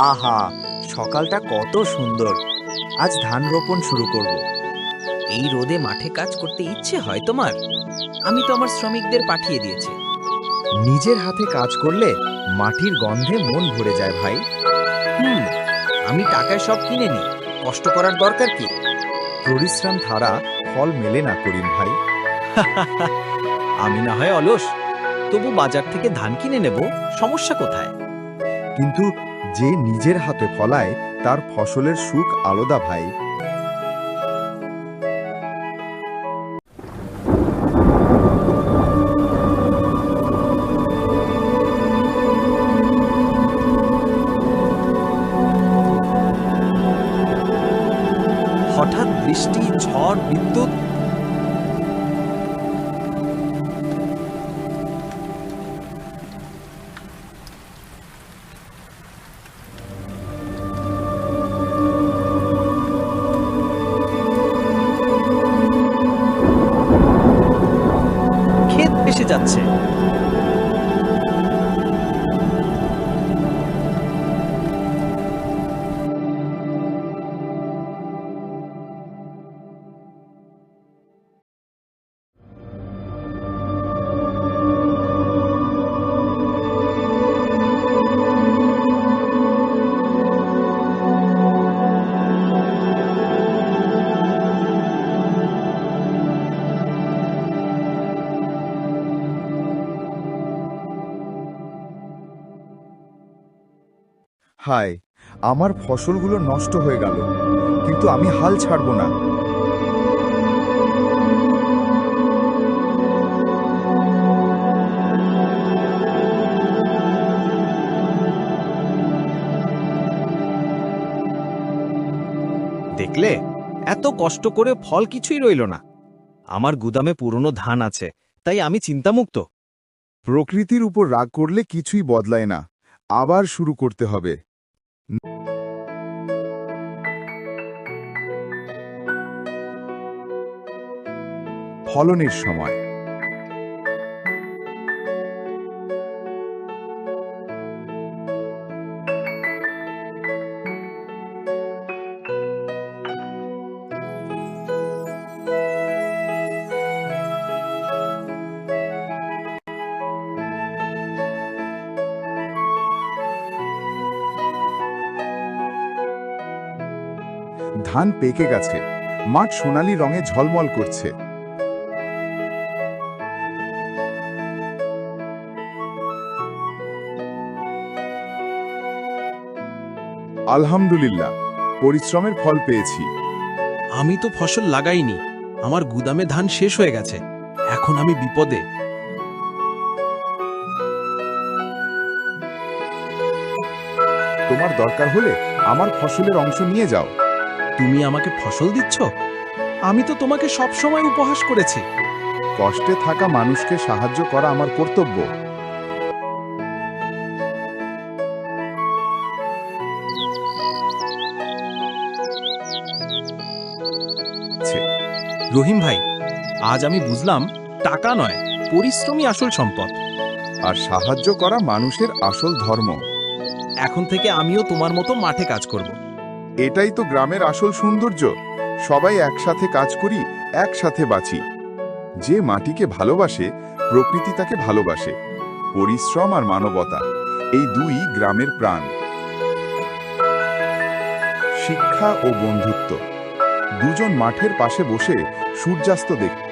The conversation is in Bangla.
আহা, সকালটা কত সুন্দর। আজ ধান রোপণ শুরু করব। এই রোদে মাঠে কাজ করতে ইচ্ছে হয় তোমার? আমি তো আমার শ্রমিকদের পাঠিয়ে দিয়েছি। নিজের হাতে কাজ করলে মাটির গন্ধে মন ভরে যায় ভাই। হুম, আমি টাকায় সব কিনে নিই, কষ্ট করার দরকার কি? পরিশ্রম ছাড়া ফল মেলে না করিম ভাই। আমি না হয় অলস, তবু বাজার থেকে ধান কিনে নেব, সমস্যা কোথায়? কিন্তু যে নিজের হাতে ফলায় তার ফসলের সুখ আলাদা ভাই। হঠাৎ বৃষ্টি, ঝড়, বিদ্যুৎ। ক্ষেত ভেসে যাচ্ছে। হায়, আমার ফসলগুলো নষ্ট হয়ে গেল, কিন্তু আমি হাল ছাড়ব না। দেখলে, এত কষ্ট করে ফল কিছুই রইল না। আমার গুদামে পুরনো ধান আছে, তাই আমি চিন্তামুক্ত। প্রকৃতির উপর রাগ করলে কিছুই বদলায় না, আবার শুরু করতে হবে। ফলনের সময় ধান পেকে গেছে, মাঠ সোনালী রঙে ঝলমল করছে। আলহামদুলিল্লাহ, পরিশ্রমের ফল পেয়েছি। আমি তো ফসল লাগাইনি, আমার গুদামে ধান শেষ হয়ে গেছে। এখন আমি বিপদে। তোমার দরকার হলে আমার ফসলের অংশ নিয়ে যাও। তুমি আমাকে ফসল দিচ্ছ? আমি তো তোমাকে সব সময় উপহাস করেছি। কষ্টে থাকা মানুষকে সাহায্য করা আমার কর্তব্য। রহিম ভাই, আজ আমি বুঝলাম টাকা নয়, পরিশ্রমই আসল সম্পদ। আর সাহায্য করা মানুষের আসল ধর্ম। এখন থেকে আমিও তোমার মতো মাঠে কাজ করব। এটাই তো গ্রামের আসল সৌন্দর্য। সবাই একসাথে কাজ করি, একসাথে বাঁচি। যে মাটিকে ভালোবাসে, প্রকৃতি তাকে ভালোবাসে। পরিশ্রম আর মানবতা, এই দুই গ্রামের প্রাণ। শিক্ষা ও বন্ধুত্ব। দুজন মাঠের পাশে বসে সূর্যাস্ত দেখত।